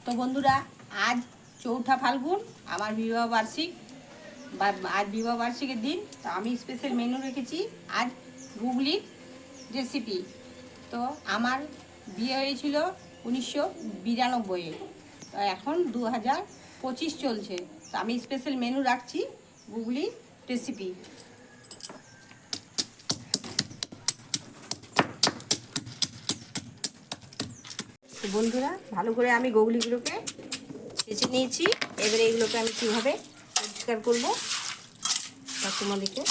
তো বন্ধুরা, আজ 4ঠা ফাল্গুন, আমার বিবাহ বার্ষিক আজ বিবাহ বার্ষিকের দিন। তো আমি স্পেশাল মেনু রেখেছি আজ গুগলির রেসিপি। তো আমার বিয়ে হয়েছিল 1992-এ, তো এখন 2025 চলছে। তো আমি স্পেশাল মেনু রাখছি গুগলি রেসিপি। তো বন্ধুরা, ভালো করে আমি গুগলিগুলোকে ছেঁচে নিয়েছি। এবারে এগুলোকে আমি কীভাবে পরিষ্কার করবো তা তোমাদেরকে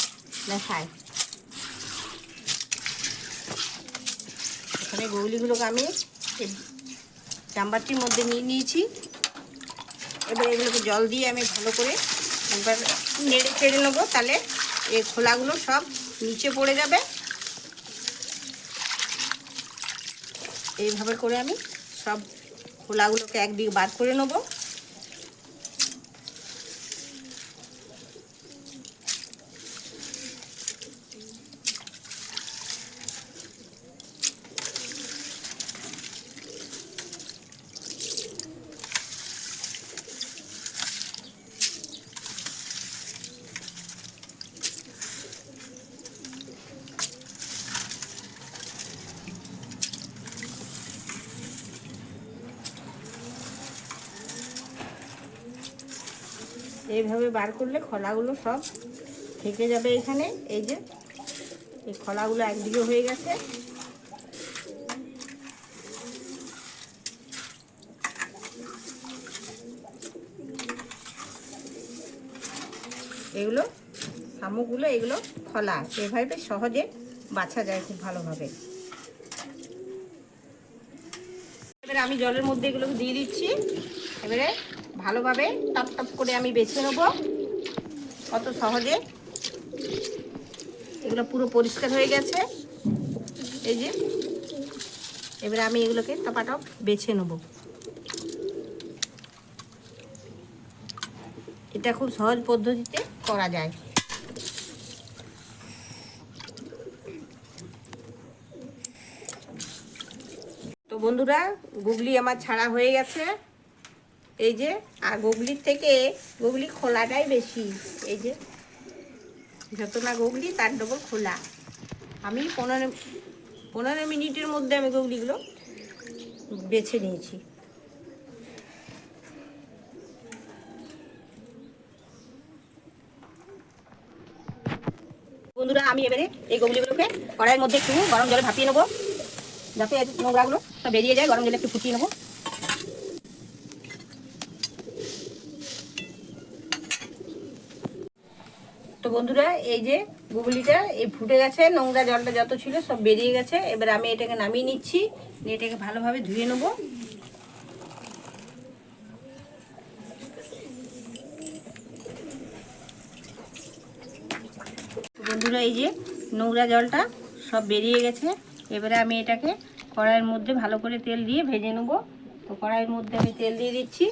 দেখাই। এখানে গুগলিগুলোকে আমি চাম্বারটির মধ্যে নিয়ে নিয়েছি। এবার এগুলোকে জল দিয়ে আমি ভালো করে একবার নেড়ে চেড়ে নেবো, তাহলে এই খোলাগুলো সব নিচে পড়ে যাবে। এইভাবে করে আমি সব খোলাগুলোকে একদিকে বার করে নেবো। এইভাবে বার করলে খোলাগুলো সব থেকে যাবে এখানে। এই যে এই খোলাগুলো একদিকে হয়ে গেছে। এগুলো শামুকগুলো, এগুলো খোলা, এভাবে সহজে বাছা যায় খুব ভালোভাবে। এবারে আমি জলের মধ্যে এগুলোকে দিয়ে দিচ্ছি। এবারে ভালোভাবে টপ টপ করে আমি বেছে নেবো কত সহজে। এগুলো পুরো পরিষ্কার হয়ে গেছে। এই যে এবারে আমি এগুলোকে টপাটপ বেছে নেবো। এটা খুব সহজ পদ্ধতিতে করা যায়। তো বন্ধুরা, গুগলি আমার ছাড়া হয়ে গেছে। এই যে, আর গুগলির থেকে গুগলি খোলাটাই বেশি। এই যে যত না গুগলি তার ডবল খোলা। আমি 15 মিনিটের মধ্যে আমি গুগলিগুলো বেছে নিয়েছি। বন্ধুরা, আমি এবারে এই গুগলিগুলোকে কড়াইয়ের মধ্যে একটু গরম জলে ভাপিয়ে নেবো, যাতে নোংরাগুলো সব বেরিয়ে যায়। গরম জলে একটু ফুটিয়ে নেবো। তো বন্ধুরা, এই যে গুগলিটা এই ফুটে গেছে, নোংরা জলটা যত ছিল সব বেরিয়ে গেছে। এবার আমি এটাকে নামিয়ে নিচ্ছি, নিয়ে এটাকে ভালোভাবে ধুয়ে নেবো। বন্ধুরা, এই যে নোংরা জলটা সব বেরিয়ে গেছে। এবারে আমি এটাকে কড়াইয়ের মধ্যে ভালো করে তেল দিয়ে ভেজে নেবো। তো কড়াইয়ের মধ্যে আমি তেল দিয়ে দিচ্ছি।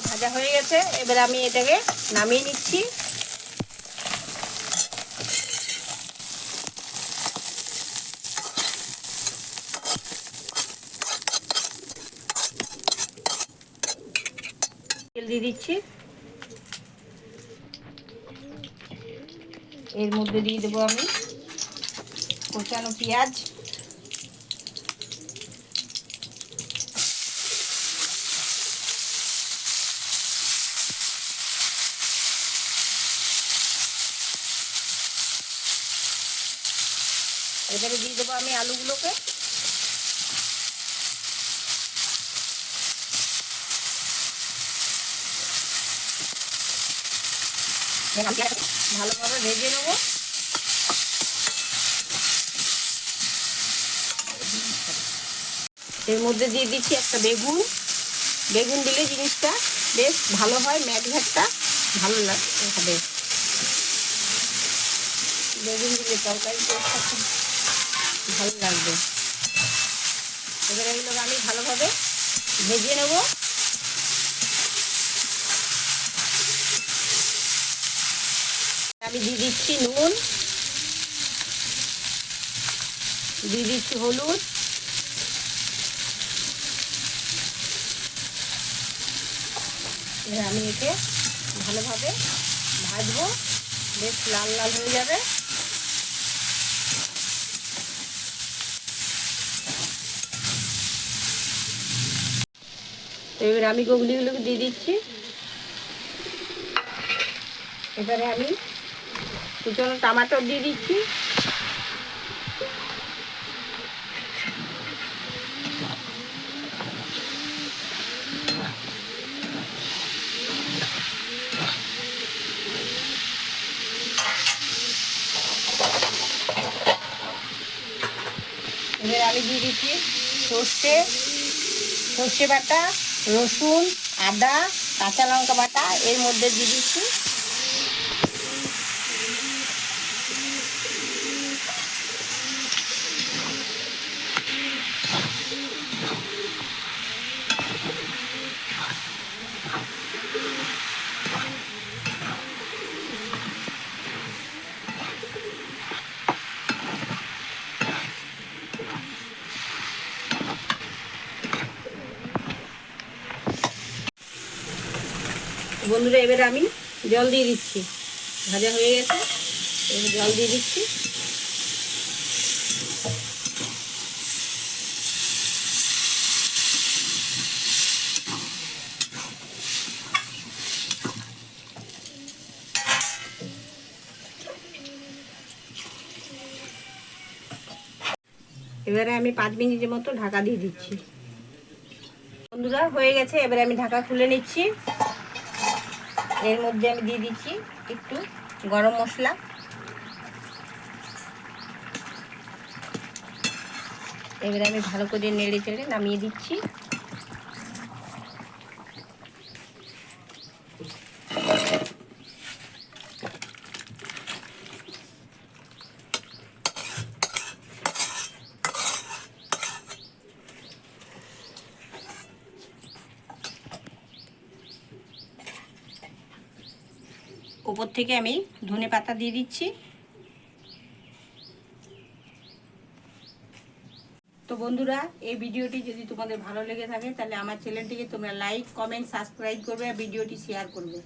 ভাজা হয়ে গেছে, এবার আমি এটাকে নামিয়ে নিচ্ছি। তেল দিয়ে দিচ্ছি। এর মধ্যে দিয়ে দেবো আমি কোচানো পেঁয়াজ। এবারে দিয়ে দেবো আমি আলুগুলোকে। ভালোভাবে ভেজে নেবো। এর মধ্যে দিয়ে দিচ্ছি একটা বেগুন। বেগুন দিলে জিনিসটা বেশ ভালো হয়, ম্যাটঘাটটা ভালো হবে। বেগুন দিলে তরকারি ভালো লাগবে। এবার এগুলোকে আমি ভালোভাবে ভেজে নেব। আমি দিয়ে দিচ্ছি নুন, দিয়ে দিচ্ছি হলুদ, এবার আমি একে ভালোভাবে ভাজবো, বেশ লাল লাল হয়ে যাবে। তো এবার আমি গুগলিগুলোকে দিয়ে দিচ্ছি। এবারে আমি কুচনো টমাটো দিয়ে দিচ্ছি। এবার আমি দিয়ে দিচ্ছি সর্ষে বাটা, রসুন, আদা, কাঁচা লঙ্কা বাটা এর মধ্যে দিয়ে দিচ্ছি। বন্ধুরা এবারে আমি জল দিয়ে দিচ্ছি। ভাজা হয়ে গেছে, এবার জল দিয়ে দিচ্ছি। এবারে আমি 5 মিনিটের মতো ঢাকা দিয়ে দিচ্ছি। বন্ধুরা হয়ে গেছে, এবারে আমি ঢাকা খুলে নিচ্ছি। এর মধ্যে আমি দিয়ে দিচ্ছি একটু গরম মশলা। এবারে আমি ভালো করে নেড়ে চেড়ে নামিয়ে দিচ্ছি। উপর থেকে আমি ধনে পাতা দিয়ে দিচ্ছি। তো বন্ধুরা এই ভিডিওটি যদি তোমাদের ভালো লেগে থাকে তাহলে আমার চ্যানেলটিকে তোমরা লাইক, কমেন্ট, সাবস্ক্রাইব করবে আর ভিডিওটি শেয়ার করবে।